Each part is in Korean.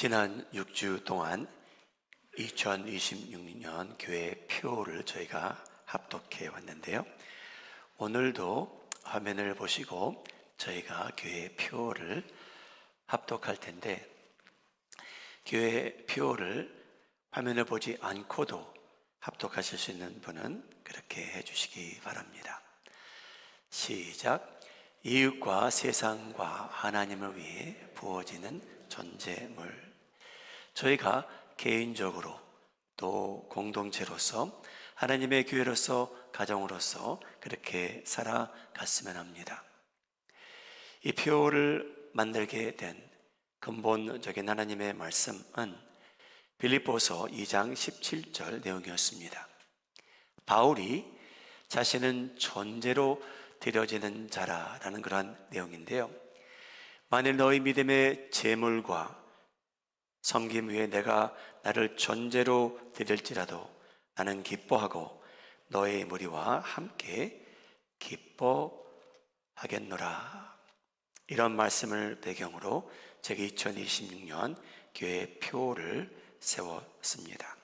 지난 6주 동안 2026년 교회 표를 저희가 합독해 왔는데요. 오늘도 화면을 보시고 저희가 교회 표를 합독할 텐데, 교회 표를 화면을 보지 않고도 합독하실 수 있는 분은 그렇게 해주시기 바랍니다. 시작. 이웃과 세상과 하나님을 위해 부어지는 존재물. 저희가 개인적으로 또 공동체로서 하나님의 교회로서 가정으로서 그렇게 살아갔으면 합니다. 이 표를 만들게 된 근본적인 하나님의 말씀은 빌립보서 2장 17절 내용이었습니다. 바울이 자신은 존재로 드려지는 자라라는 그러한 내용인데요. 만일 너희 믿음의 제물과 섬김 위에 내가 나를 존재로 드릴지라도 나는 기뻐하고 너의 무리와 함께 기뻐하겠노라. 이런 말씀을 배경으로 제가 2026년 교회 표를 세웠습니다.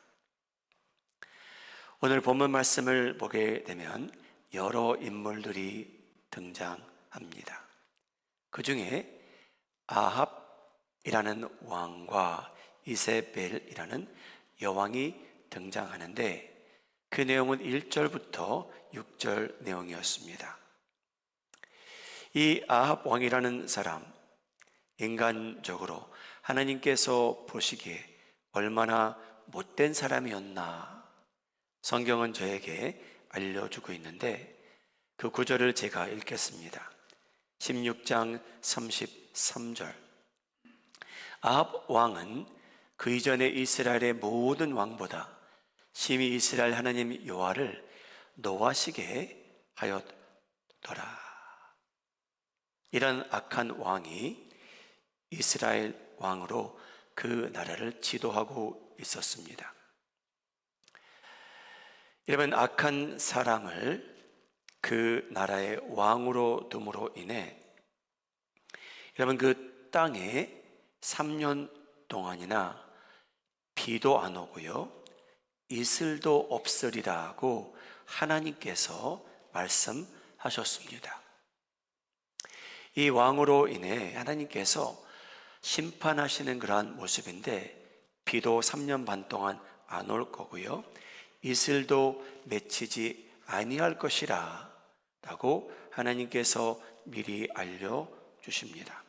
오늘 본문 말씀을 보게 되면 여러 인물들이 등장합니다. 그 중에 아합이라는 왕과 이세벨이라는 여왕이 등장하는데, 그 내용은 1절부터 6절 내용이었습니다. 이 아합 왕이라는 사람, 인간적으로 하나님께서 보시기에 얼마나 못된 사람이었나 성경은 저에게 알려주고 있는데, 그 구절을 제가 읽겠습니다. 16장 33절. 아합 왕은 그 이전의 이스라엘의 모든 왕보다 심히 이스라엘 하나님 여호와를 노하시게 하였더라. 이런 악한 왕이 이스라엘 왕으로 그 나라를 지도하고 있었습니다. 이런 악한 사람을 그 나라의 왕으로 둠으로 인해 여러분 그 땅에 3년 동안이나 비도 안 오고요, 이슬도 없으리라고 하나님께서 말씀하셨습니다. 이 왕으로 인해 하나님께서 심판하시는 그러한 모습인데, 비도 3년 반 동안 안 올 거고요, 이슬도 맺히지 아니할 것이라 라고 하나님께서 미리 알려주십니다.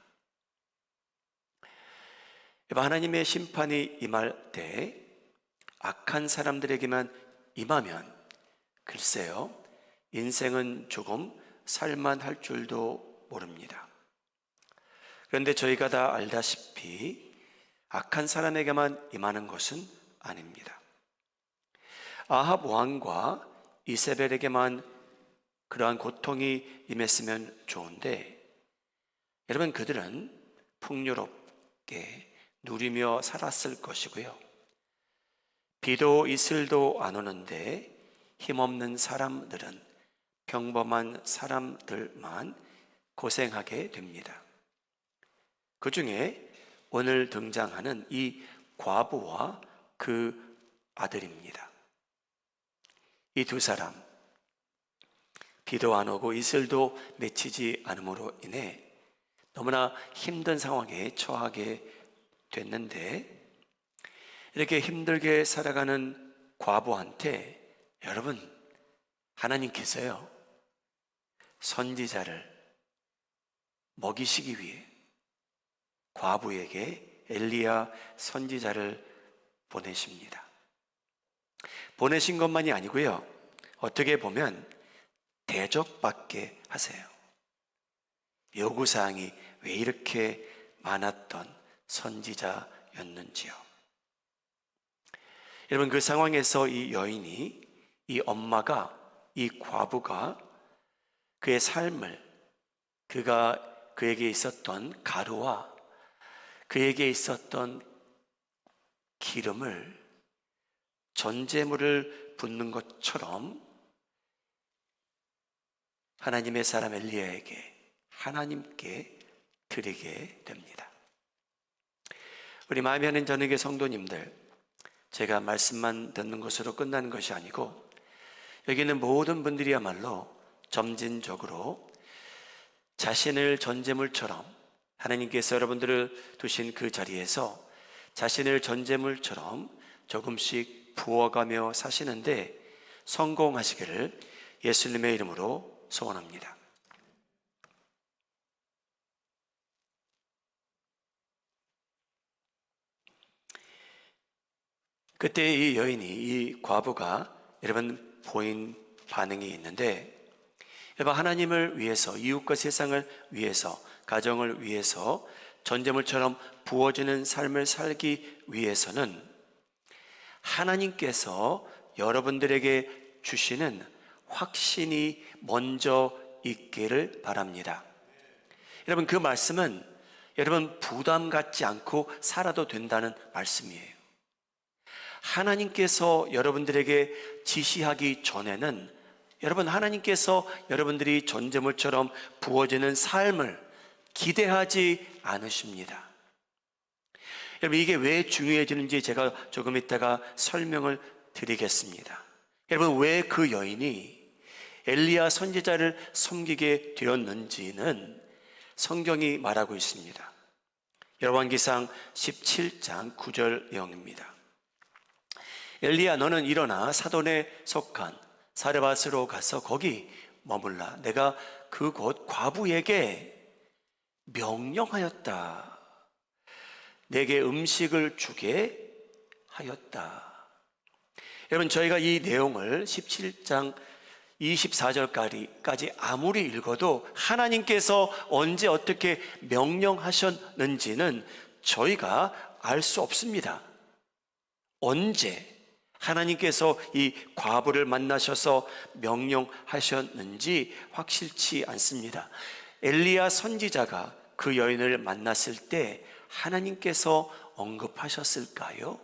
하나님의 심판이 임할 때 악한 사람들에게만 임하면 글쎄요, 인생은 조금 살만할 줄도 모릅니다. 그런데 저희가 다 알다시피 악한 사람에게만 임하는 것은 아닙니다. 아합 왕과 이세벨에게만 그러한 고통이 임했으면 좋은데, 여러분 그들은 풍요롭게 누리며 살았을 것이고요, 비도 이슬도 안 오는데 힘없는 사람들은, 평범한 사람들만 고생하게 됩니다. 그 중에 오늘 등장하는 이 과부와 그 아들입니다. 이 두 사람, 비도 안 오고 이슬도 맺히지 않음으로 인해 너무나 힘든 상황에 처하게 됐는데, 이렇게 힘들게 살아가는 과부한테 여러분 하나님께서요 선지자를 먹이시기 위해 과부에게 엘리야 선지자를 보내십니다. 보내신 것만이 아니고요, 어떻게 보면 대접받게 하세요. 요구사항이 왜 이렇게 많았던 선지자였는지요. 여러분 그 상황에서 이 여인이, 이 엄마가, 이 과부가 그의 삶을, 그에게 있었던 가루와 그에게 있었던 기름을 전제물을 붓는 것처럼 하나님의 사람 엘리야에게, 하나님께 드리게 됩니다. 우리 마음에 하는 저녁의 성도님들, 제가 말씀만 듣는 것으로 끝나는 것이 아니고 여기 있는 모든 분들이야말로 점진적으로 자신을 전제물처럼, 하나님께서 여러분들을 두신 그 자리에서 자신을 전제물처럼 조금씩 부어가며 사시는데 성공하시기를 예수님의 이름으로 소원합니다. 그때 이 여인이, 이 과부가 여러분 보인 반응이 있는데, 여러분 하나님을 위해서, 이웃과 세상을 위해서, 가정을 위해서 전제물처럼 부어지는 삶을 살기 위해서는 하나님께서 여러분들에게 주시는 확신이 먼저 있기를 바랍니다. 여러분 그 말씀은 여러분 부담 갖지 않고 살아도 된다는 말씀이에요. 하나님께서 여러분들에게 지시하기 전에는 여러분 하나님께서 여러분들이 전제물처럼 부어지는 삶을 기대하지 않으십니다. 여러분 이게 왜 중요해지는지 제가 조금 이따가 설명을 드리겠습니다. 여러분 왜 그 여인이 엘리야 선지자를 섬기게 되었는지는 성경이 말하고 있습니다. 열왕기상 17장 9절 내용입니다. 엘리야 너는 일어나 사돈에 속한 사르밧으로 가서 거기 머물라. 내가 그곳 과부에게 명령하였다. 내게 음식을 주게 하였다. 여러분 저희가 이 내용을 17장 24절까지 아무리 읽어도 하나님께서 언제 어떻게 명령하셨는지는 저희가 알 수 없습니다. 언제 하나님께서 이 과부를 만나셔서 명령하셨는지 확실치 않습니다. 엘리야 선지자가 그 여인을 만났을 때 하나님께서 언급하셨을까요?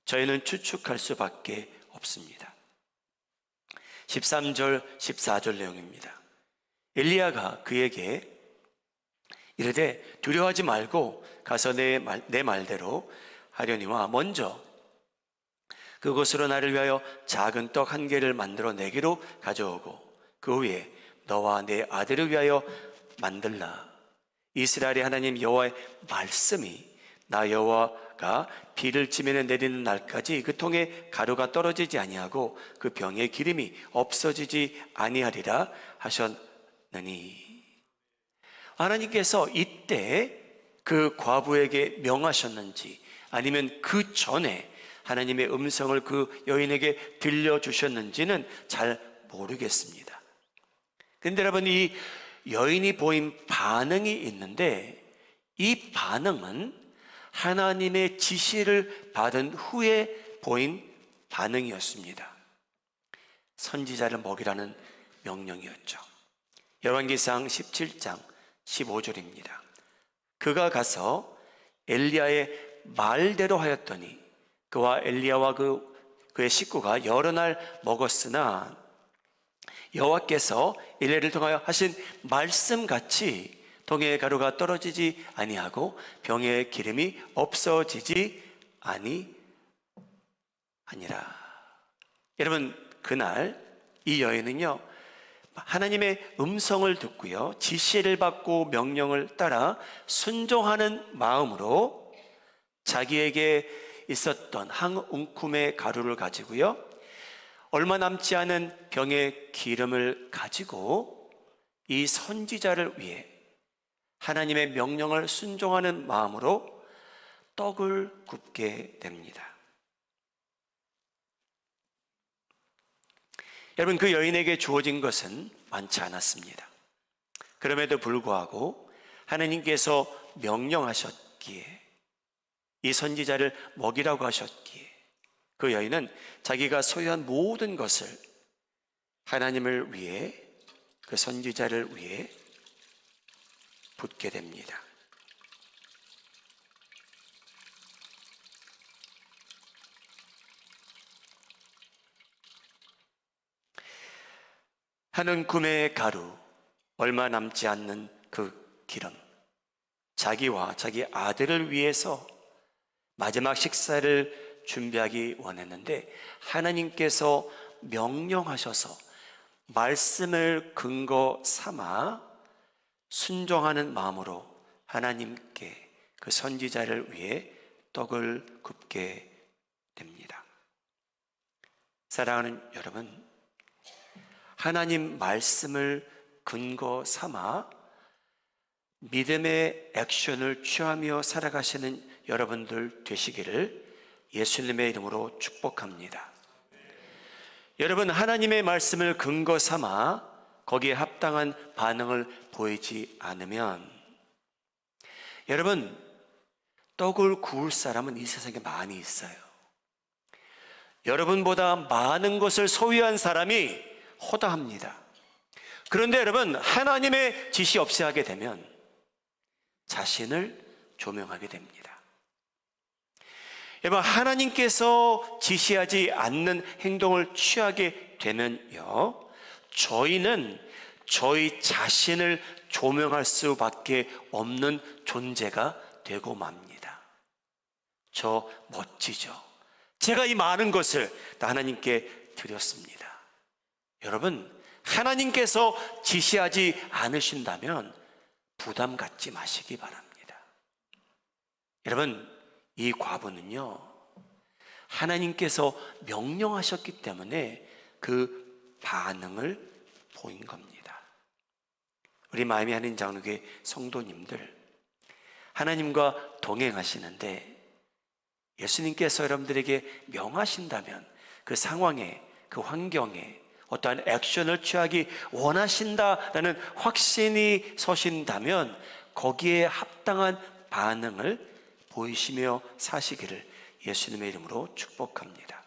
저희는 추측할 수밖에 없습니다. 13절 14절 내용입니다. 엘리야가 그에게 이르되 두려워하지 말고 가서 내 말대로 하려니와 먼저 그곳으로 나를 위하여 작은 떡 한 개를 만들어 내게로 가져오고 그 후에 너와 내 아들을 위하여 만들라. 이스라엘의 하나님 여호와의 말씀이 나 여호와가 비를 지면에 내리는 날까지 그 통에 가루가 떨어지지 아니하고 그 병에 기름이 없어지지 아니하리라 하셨느니. 하나님께서 이때 그 과부에게 명하셨는지 아니면 그 전에 하나님의 음성을 그 여인에게 들려주셨는지는 잘 모르겠습니다. 그런데 여러분 이 여인이 보인 반응이 있는데 이 반응은 하나님의 지시를 받은 후에 보인 반응이었습니다. 선지자를 먹이라는 명령이었죠. 열왕기상 17장 15절입니다. 그가 가서 엘리야의 말대로 하였더니 그와 엘리야와 그의 식구가 여러 날 먹었으나 여호와께서 엘리야를 통하여 하신 말씀같이 동해의 가루가 떨어지지 아니하고 병의 기름이 없어지지 아니하니라. 여러분 그날 이 여인은요 하나님의 음성을 듣고요 지시를 받고 명령을 따라 순종하는 마음으로 자기에게 있었던 한 움큼의 가루를 가지고요 얼마 남지 않은 병의 기름을 가지고 이 선지자를 위해 하나님의 명령을 순종하는 마음으로 떡을 굽게 됩니다. 여러분 그 여인에게 주어진 것은 많지 않았습니다. 그럼에도 불구하고 하나님께서 명령하셨기에 이 선지자를 먹이라고 하셨기에 그 여인은 자기가 소유한 모든 것을 하나님을 위해 그 선지자를 위해 붓게 됩니다. 한 움큼의 가루, 얼마 남지 않는 그 기름, 자기와 자기 아들을 위해서 마지막 식사를 준비하기 원했는데 하나님께서 명령하셔서 말씀을 근거 삼아 순종하는 마음으로 하나님께 그 선지자를 위해 떡을 굽게 됩니다. 사랑하는 여러분, 하나님 말씀을 근거 삼아 믿음의 액션을 취하며 살아가시는 여러분들 되시기를 예수님의 이름으로 축복합니다. 여러분, 하나님의 말씀을 근거 삼아 거기에 합당한 반응을 보이지 않으면 여러분, 떡을 구울 사람은 이 세상에 많이 있어요. 여러분보다 많은 것을 소유한 사람이 허다합니다. 그런데 여러분, 하나님의 지시 없이 하게 되면 자신을 조명하게 됩니다. 여러분, 하나님께서 지시하지 않는 행동을 취하게 되면요, 저희는 저희 자신을 조명할 수밖에 없는 존재가 되고 맙니다. 저 멋지죠? 제가 이 많은 것을 다 하나님께 드렸습니다. 여러분, 하나님께서 지시하지 않으신다면 부담 갖지 마시기 바랍니다. 여러분, 이 과부는요, 하나님께서 명령하셨기 때문에 그 반응을 보인 겁니다. 우리 마음이 하는 장로교회 성도님들, 하나님과 동행하시는데 예수님께서 여러분들에게 명하신다면 그 상황에, 그 환경에 어떠한 액션을 취하기 원하신다라는 확신이 서신다면 거기에 합당한 반응을 보이시며 사시기를 예수님의 이름으로 축복합니다.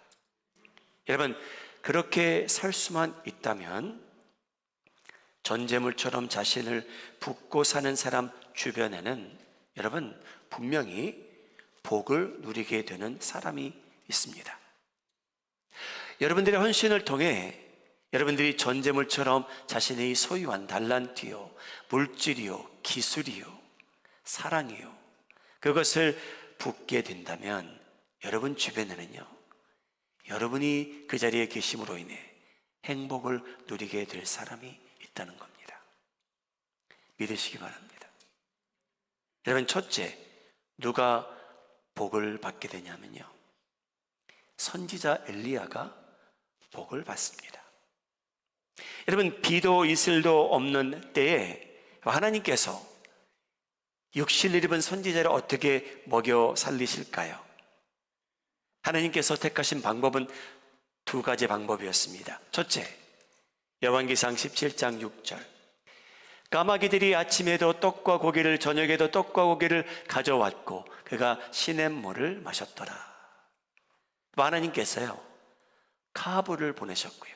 여러분, 그렇게 살 수만 있다면 전제물처럼 자신을 붓고 사는 사람 주변에는 여러분 분명히 복을 누리게 되는 사람이 있습니다. 여러분들의 헌신을 통해 여러분들이 전제물처럼 자신이 소유한 달란트요, 물질이요, 기술이요, 사랑이요, 그것을 붓게 된다면 여러분 주변에는요, 여러분이 그 자리에 계심으로 인해 행복을 누리게 될 사람이 있다는 겁니다. 믿으시기 바랍니다. 여러분, 첫째, 누가 복을 받게 되냐면요, 선지자 엘리야가 복을 받습니다. 여러분, 비도 이슬도 없는 때에 하나님께서 육신을 입은 선지자를 어떻게 먹여 살리실까요? 하나님께서 택하신 방법은 두 가지 방법이었습니다. 첫째, 열왕기상 17장 6절, 까마귀들이 아침에도 떡과 고기를, 저녁에도 떡과 고기를 가져왔고 그가 시냇물을 마셨더라. 하나님께서요, 카브를 보내셨고요,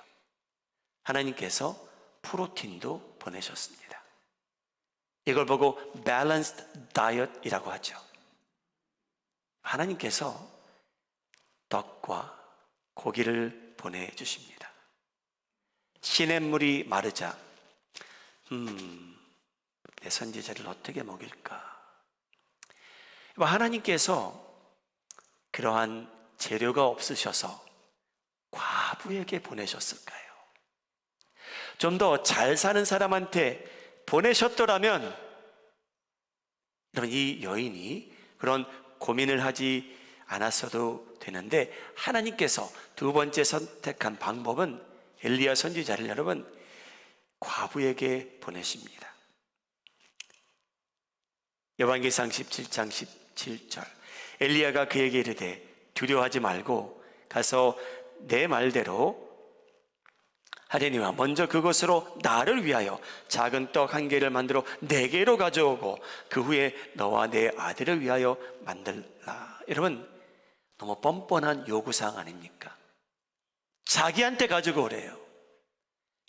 하나님께서 프로틴도 보내셨습니다. 이걸 보고 balanced diet이라고 하죠. 하나님께서 떡과 고기를 보내주십니다. 시냇물이 마르자 내 선지자를 어떻게 먹일까? 하나님께서 그러한 재료가 없으셔서 과부에게 보내셨을까요? 좀 더 잘 사는 사람한테 보내셨더라면 여러분, 이 여인이 그런 고민을 하지 않았어도 되는데 하나님께서 두 번째 선택한 방법은 엘리야 선지자를 여러분 과부에게 보내십니다. 열왕기상 17장 17절, 엘리야가 그에게 이르되 두려워하지 말고 가서 내 말대로 하려니와 먼저 그것으로 나를 위하여 작은 떡 한 개를 만들어 4개로 가져오고 그 후에 너와 내 아들을 위하여 만들라. 여러분, 너무 뻔뻔한 요구사항 아닙니까? 자기한테 가지고 오래요.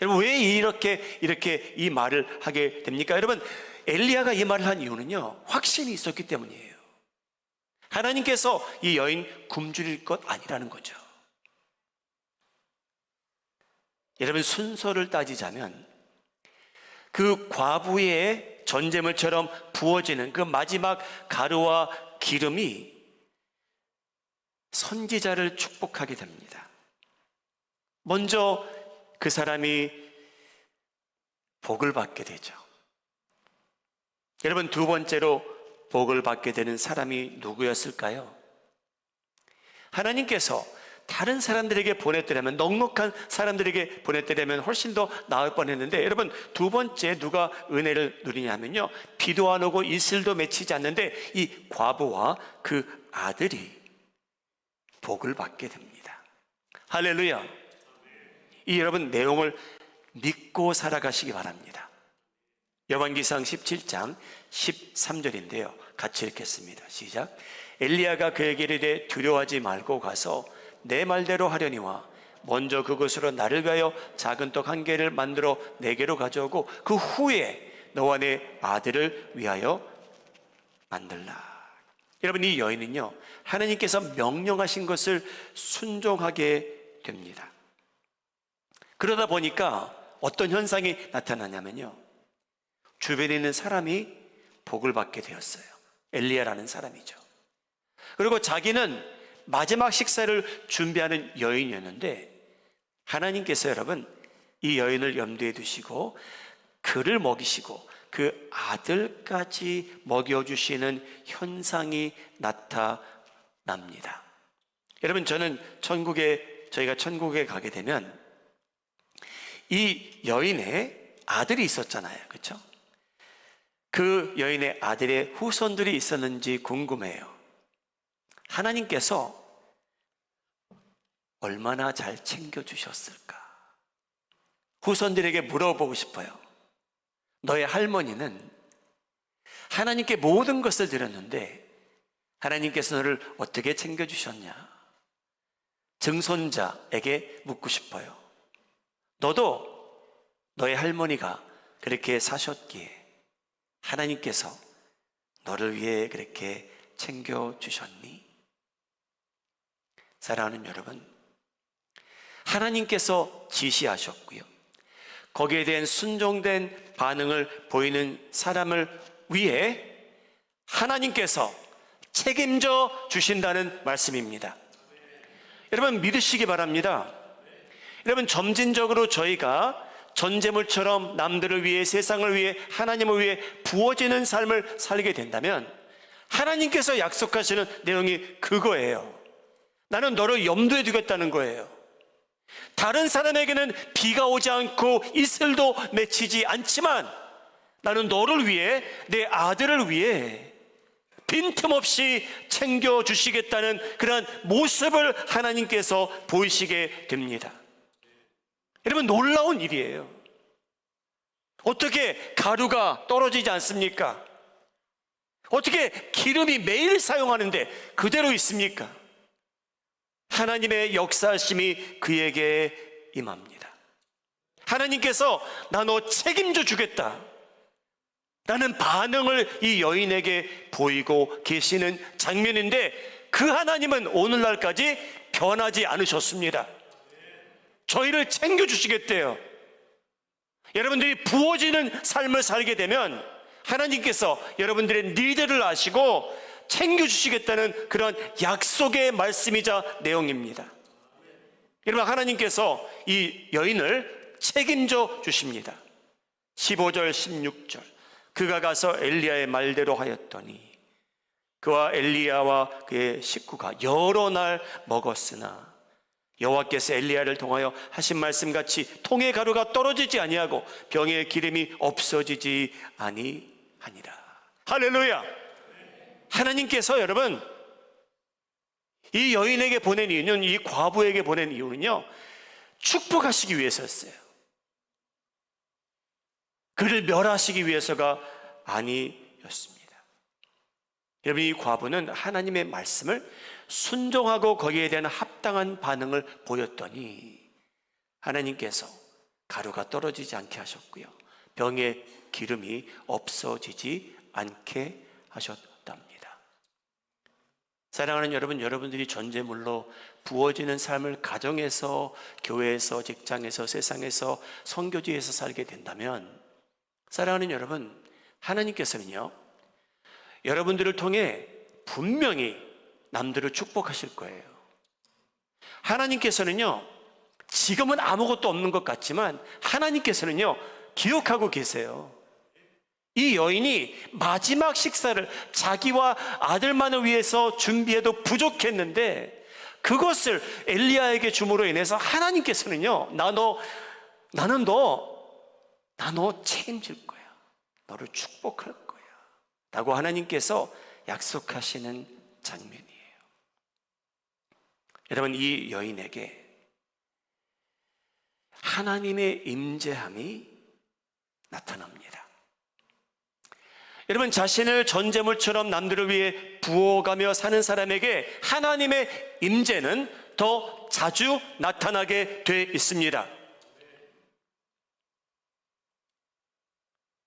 여러분, 왜 이렇게 이 말을 하게 됩니까? 여러분, 엘리야가 이 말을 한 이유는요, 확신이 있었기 때문이에요. 하나님께서 이 여인 굶주릴 것 아니라는 거죠. 여러분, 순서를 따지자면 그 과부의 전제물처럼 부어지는 그 마지막 가루와 기름이 선지자를 축복하게 됩니다. 먼저 그 사람이 복을 받게 되죠. 여러분, 두 번째로 복을 받게 되는 사람이 누구였을까요? 하나님께서 다른 사람들에게 보냈더라면, 넉넉한 사람들에게 보냈더라면 훨씬 더 나을 뻔했는데, 여러분, 두 번째 누가 은혜를 누리냐면요, 비도 안 오고 이슬도 맺히지 않는데 이 과부와 그 아들이 복을 받게 됩니다. 할렐루야. 이 여러분 내용을 믿고 살아가시기 바랍니다. 열왕기상 17장 13절인데요 같이 읽겠습니다. 시작. 엘리야가 그에게 이르되 두려워하지 말고 가서 내 말대로 하려니와 먼저 그것으로 나를 위하여 작은 떡 한 개를 만들어 내게로 가져오고 그 후에 너와 내 아들을 위하여 만들라. 여러분, 이 여인은요 하나님께서 명령하신 것을 순종하게 됩니다. 그러다 보니까 어떤 현상이 나타나냐면요, 주변에 있는 사람이 복을 받게 되었어요. 엘리야라는 사람이죠. 그리고 자기는 마지막 식사를 준비하는 여인이었는데, 하나님께서 여러분 이 여인을 염두에 두시고 그를 먹이시고 그 아들까지 먹여주시는 현상이 나타납니다. 여러분, 저희가 천국에 가게 되면 이 여인의 아들이 있었잖아요. 그렇죠? 그 여인의 아들의 후손들이 있었는지 궁금해요. 하나님께서 얼마나 잘 챙겨주셨을까? 후손들에게 물어보고 싶어요. 너의 할머니는 하나님께 모든 것을 드렸는데 하나님께서 너를 어떻게 챙겨주셨냐? 증손자에게 묻고 싶어요. 너도 너의 할머니가 그렇게 사셨기에 하나님께서 너를 위해 그렇게 챙겨주셨니? 사랑하는 여러분, 하나님께서 지시하셨고요, 거기에 대한 순종된 반응을 보이는 사람을 위해 하나님께서 책임져 주신다는 말씀입니다. 여러분, 믿으시기 바랍니다. 여러분, 점진적으로 저희가 전제물처럼 남들을 위해, 세상을 위해, 하나님을 위해 부어지는 삶을 살게 된다면 하나님께서 약속하시는 내용이 그거예요. 나는 너를 염두에 두겠다는 거예요. 다른 사람에게는 비가 오지 않고 이슬도 맺히지 않지만 나는 너를 위해, 내 아들을 위해 빈틈없이 챙겨주시겠다는 그러한 모습을 하나님께서 보이시게 됩니다. 여러분, 놀라운 일이에요. 어떻게 가루가 떨어지지 않습니까? 어떻게 기름이 매일 사용하는데 그대로 있습니까? 하나님의 역사심이 그에게 임합니다. 하나님께서 나 너 책임져 주겠다 라는 반응을 이 여인에게 보이고 계시는 장면인데, 그 하나님은 오늘날까지 변하지 않으셨습니다. 저희를 챙겨주시겠대요. 여러분들이 부어지는 삶을 살게 되면 하나님께서 여러분들의 니들을 아시고 챙겨주시겠다는 그런 약속의 말씀이자 내용입니다. 여러분, 하나님께서 이 여인을 책임져 주십니다. 15절 16절 그가 가서 엘리야의 말대로 하였더니 그와 엘리야와 그의 식구가 여러 날 먹었으나 여호와께서 엘리야를 통하여 하신 말씀같이 통의 가루가 떨어지지 아니하고 병의 기름이 없어지지 아니하니라. 할렐루야. 하나님께서 여러분 이 여인에게 보낸 이유는, 이 과부에게 보낸 이유는요, 축복하시기 위해서였어요. 그를 멸하시기 위해서가 아니었습니다. 여러분, 이 과부는 하나님의 말씀을 순종하고 거기에 대한 합당한 반응을 보였더니 하나님께서 가루가 떨어지지 않게 하셨고요, 병의 기름이 없어지지 않게 하셨답니다. 사랑하는 여러분, 여러분들이 전제물로 부어지는 삶을 가정에서, 교회에서, 직장에서, 세상에서, 선교지에서 살게 된다면, 사랑하는 여러분, 하나님께서는요 여러분들을 통해 분명히 남들을 축복하실 거예요. 하나님께서는요, 지금은 아무것도 없는 것 같지만 하나님께서는요, 기억하고 계세요. 이 여인이 마지막 식사를 자기와 아들만을 위해서 준비해도 부족했는데 그것을 엘리야에게 줌으로 인해서 하나님께서는요, 나 너 책임질 거야. 너를 축복할 거야. 라고 하나님께서 약속하시는 장면이에요. 여러분, 이 여인에게 하나님의 임재함이 나타납니다. 여러분, 자신을 전제물처럼 남들을 위해 부어가며 사는 사람에게 하나님의 임재는 더 자주 나타나게 돼 있습니다.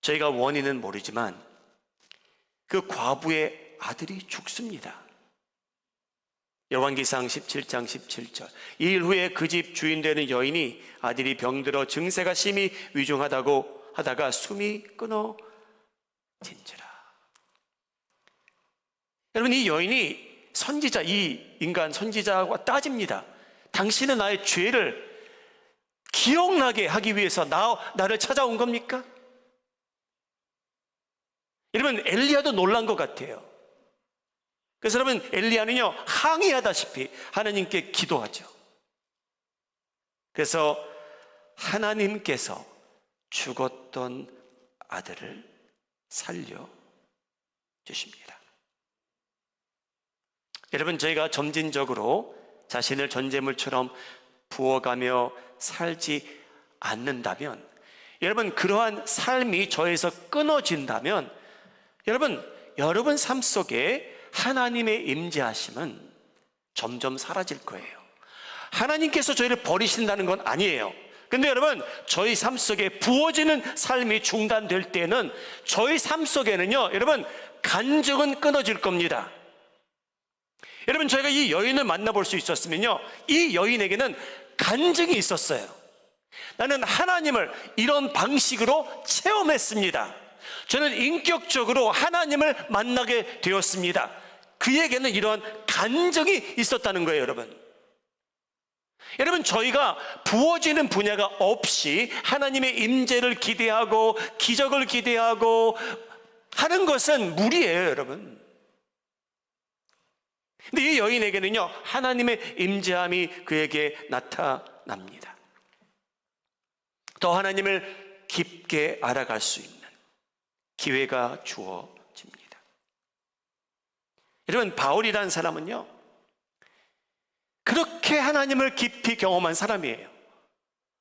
저희가 원인은 모르지만 그 과부의 아들이 죽습니다. 열왕기상 17장 17절. 이 일 후에 그 집 주인 되는 여인이 아들이 병들어 증세가 심히 위중하다고 하다가 숨이 끊어진지라. 여러분, 이 여인이 선지자, 이 인간 선지자와 따집니다. 당신은 나의 죄를 기억나게 하기 위해서 나를 찾아온 겁니까? 여러분, 엘리야도 놀란 것 같아요. 그래서 여러분, 엘리야는요, 항의하다시피 하나님께 기도하죠. 그래서 하나님께서 죽었던 아들을 살려주십니다. 여러분, 저희가 점진적으로 자신을 전제물처럼 부어가며 살지 않는다면, 여러분, 그러한 삶이 저에서 끊어진다면 여러분 삶 속에 하나님의 임재하심은 점점 사라질 거예요. 하나님께서 저희를 버리신다는 건 아니에요. 근데 여러분, 저희 삶 속에 부어지는 삶이 중단될 때는 저희 삶 속에는요, 여러분, 간증은 끊어질 겁니다. 여러분, 저희가 이 여인을 만나볼 수 있었으면요, 이 여인에게는 간증이 있었어요. 나는 하나님을 이런 방식으로 체험했습니다. 저는 인격적으로 하나님을 만나게 되었습니다. 그에게는 이런 간증이 있었다는 거예요, 여러분. 여러분, 저희가 부어지는 분야가 없이 하나님의 임재를 기대하고 기적을 기대하고 하는 것은 무리예요, 여러분. 근데 이 여인에게는요, 하나님의 임재함이 그에게 나타납니다. 더 하나님을 깊게 알아갈 수 있는 기회가 주어집니다. 여러분, 바울이라는 사람은요, 그렇게 하나님을 깊이 경험한 사람이에요.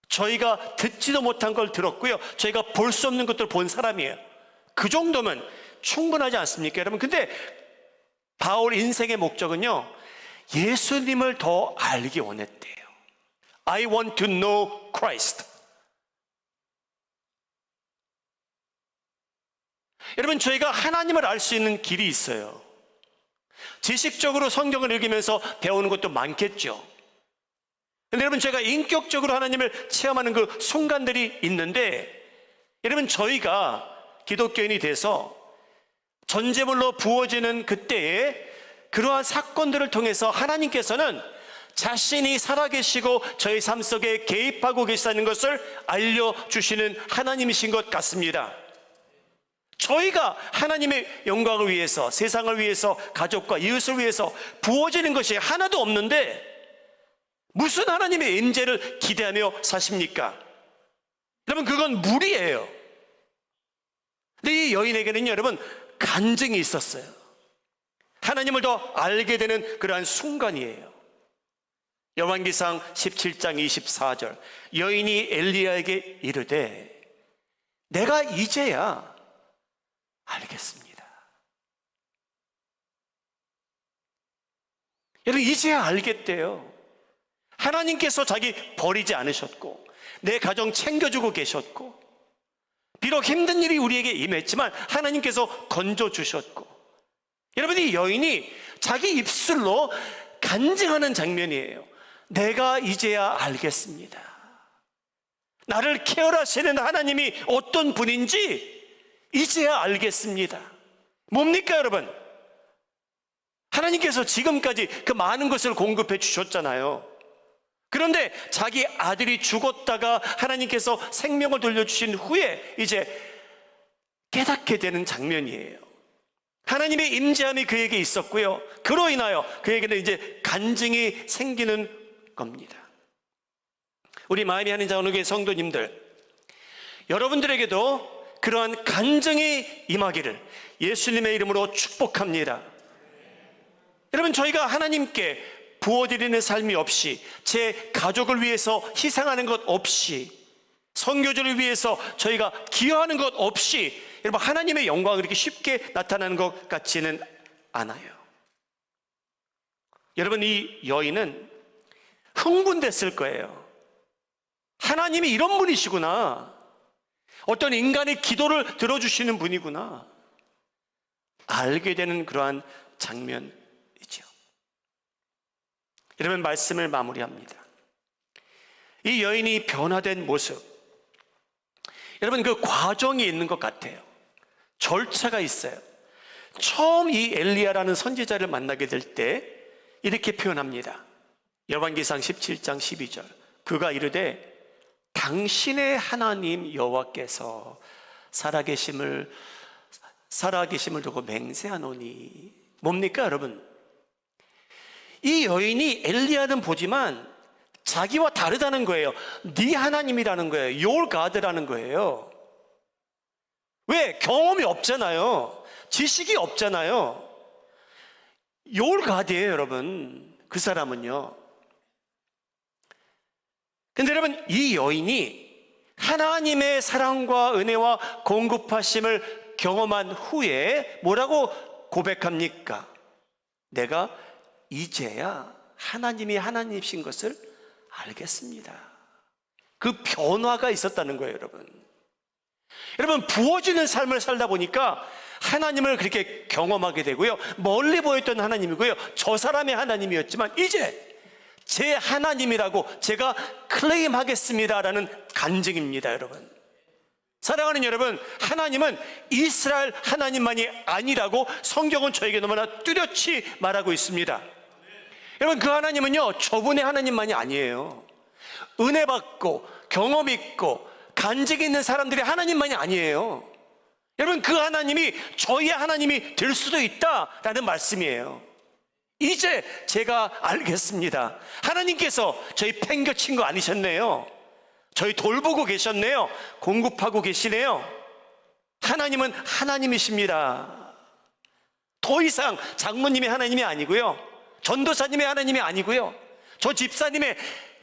저희가 듣지도 못한 걸 들었고요, 저희가 볼 수 없는 것들을 본 사람이에요. 그 정도면 충분하지 않습니까, 여러분? 근데 바울 인생의 목적은요, 예수님을 더 알기 원했대요. I want to know Christ. 여러분, 저희가 하나님을 알 수 있는 길이 있어요. 지식적으로 성경을 읽으면서 배우는 것도 많겠죠. 근데 여러분, 제가 인격적으로 하나님을 체험하는 그 순간들이 있는데, 여러분, 저희가 기독교인이 돼서 전제물로 부어지는 그때에 그러한 사건들을 통해서 하나님께서는 자신이 살아계시고 저희 삶 속에 개입하고 계시다는 것을 알려주시는 하나님이신 것 같습니다. 저희가 하나님의 영광을 위해서, 세상을 위해서, 가족과 이웃을 위해서 부어지는 것이 하나도 없는데 무슨 하나님의 임재를 기대하며 사십니까? 여러분, 그건 무리예요. 근데 이 여인에게는요, 여러분, 간증이 있었어요. 하나님을 더 알게 되는 그러한 순간이에요. 열왕기상 17장 24절. 여인이 엘리야에게 이르되 내가 이제야 알겠습니다. 여러분, 이제야 알겠대요. 하나님께서 자기 버리지 않으셨고 내 가정 챙겨주고 계셨고, 비록 힘든 일이 우리에게 임했지만 하나님께서 건져주셨고, 여러분, 이 여인이 자기 입술로 간증하는 장면이에요. 내가 이제야 알겠습니다. 나를 케어하시는 하나님이 어떤 분인지 이제야 알겠습니다. 뭡니까, 여러분? 하나님께서 지금까지 그 많은 것을 공급해 주셨잖아요. 그런데 자기 아들이 죽었다가 하나님께서 생명을 돌려주신 후에 이제 깨닫게 되는 장면이에요. 하나님의 임재함이 그에게 있었고요. 그로 인하여 그에게는 이제 간증이 생기는 겁니다. 우리 마음이 하는 자원교회 성도님들, 여러분들에게도 그러한 간증이 임하기를 예수님의 이름으로 축복합니다. 여러분, 저희가 하나님께 부어드리는 삶이 없이, 제 가족을 위해서 희생하는 것 없이, 선교지를 위해서 저희가 기여하는 것 없이 여러분 하나님의 영광이 그렇게 쉽게 나타나는 것 같지는 않아요. 여러분, 이 여인은 흥분됐을 거예요. 하나님이 이런 분이시구나, 어떤 인간의 기도를 들어주시는 분이구나 알게 되는 그러한 장면이죠. 여러분, 말씀을 마무리합니다. 이 여인이 변화된 모습, 여러분 그 과정이 있는 것 같아요. 절차가 있어요. 처음 이 엘리야라는 선지자를 만나게 될 때 이렇게 표현합니다. 열왕기상 17장 12절, 그가 이르되 당신의 하나님 여호와께서 살아계심을 두고 맹세하노니. 뭡니까 여러분? 이 여인이 엘리야는 보지만 자기와 다르다는 거예요. 네 하나님이라는 거예요. Your God라는 거예요. 왜? 경험이 없잖아요. 지식이 없잖아요. Your God이에요 여러분. 그 사람은요. 근데 여러분, 이 여인이 하나님의 사랑과 은혜와 공급하심을 경험한 후에 뭐라고 고백합니까? 내가 이제야 하나님이 하나님이신 것을 알겠습니다. 그 변화가 있었다는 거예요 여러분. 여러분, 부어지는 삶을 살다 보니까 하나님을 그렇게 경험하게 되고요, 멀리 보였던 하나님이고요, 저 사람의 하나님이었지만 이제 제 하나님이라고 제가 클레임하겠습니다라는 간증입니다. 여러분, 사랑하는 여러분, 하나님은 이스라엘 하나님만이 아니라고 성경은 저에게 너무나 뚜렷이 말하고 있습니다. 여러분, 그 하나님은요 저분의 하나님만이 아니에요. 은혜 받고 경험 있고 간증이 있는 사람들의 하나님만이 아니에요. 여러분, 그 하나님이 저희의 하나님이 될 수도 있다라는 말씀이에요. 이제 제가 알겠습니다. 하나님께서 저희 팽겨친 거 아니셨네요. 저희 돌보고 계셨네요. 공급하고 계시네요. 하나님은 하나님이십니다. 더 이상 장모님의 하나님이 아니고요, 전도사님의 하나님이 아니고요, 저 집사님의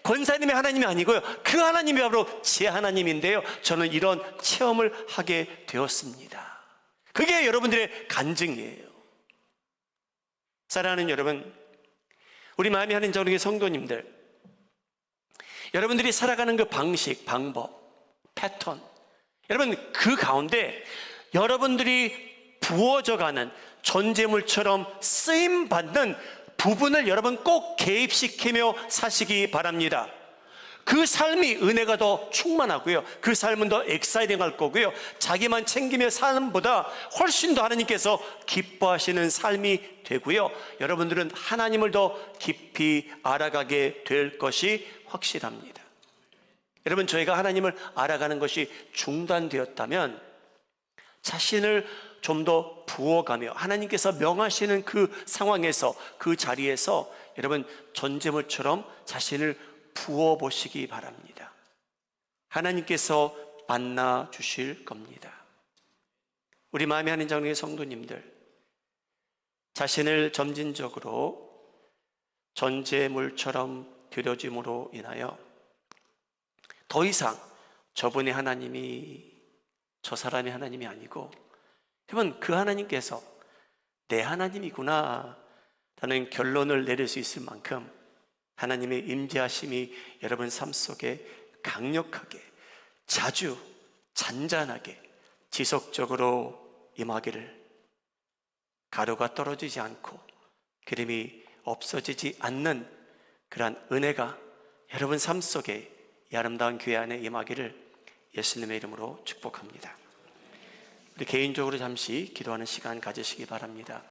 권사님의 하나님이 아니고요, 그 하나님이 바로 제 하나님인데요, 저는 이런 체험을 하게 되었습니다. 그게 여러분들의 간증이에요. 사랑하는 여러분, 우리 마음이 하는 저우리 성도님들, 여러분들이 살아가는 그 방식, 방법, 패턴, 여러분 그 가운데 여러분들이 부어져가는 전제물처럼 쓰임받는 부분을 여러분 꼭 개입시키며 사시기 바랍니다. 그 삶이 은혜가 더 충만하고요, 그 삶은 더 엑사이팅할 거고요, 자기만 챙기며 사는 보다 훨씬 더 하나님께서 기뻐하시는 삶이 되고요, 여러분들은 하나님을 더 깊이 알아가게 될 것이 확실합니다. 여러분, 저희가 하나님을 알아가는 것이 중단되었다면 자신을 좀 더 부어가며 하나님께서 명하시는 그 상황에서, 그 자리에서 여러분 전제물처럼 자신을 부어보시기 바랍니다. 하나님께서 만나 주실 겁니다. 우리 마음에 하는 장로의 성도님들, 자신을 점진적으로 전제물처럼 드려짐으로 인하여 더 이상 저분의 하나님이 저 사람의 하나님이 아니고 여러분 그 하나님께서 내 하나님이구나 라는 결론을 내릴 수 있을 만큼 하나님의 임재하심이 여러분 삶 속에 강력하게, 자주, 잔잔하게, 지속적으로 임하기를, 가루가 떨어지지 않고 기름이 없어지지 않는 그러한 은혜가 여러분 삶 속에 이 아름다운 교회 안에 임하기를 예수님의 이름으로 축복합니다. 우리 개인적으로 잠시 기도하는 시간 가지시기 바랍니다.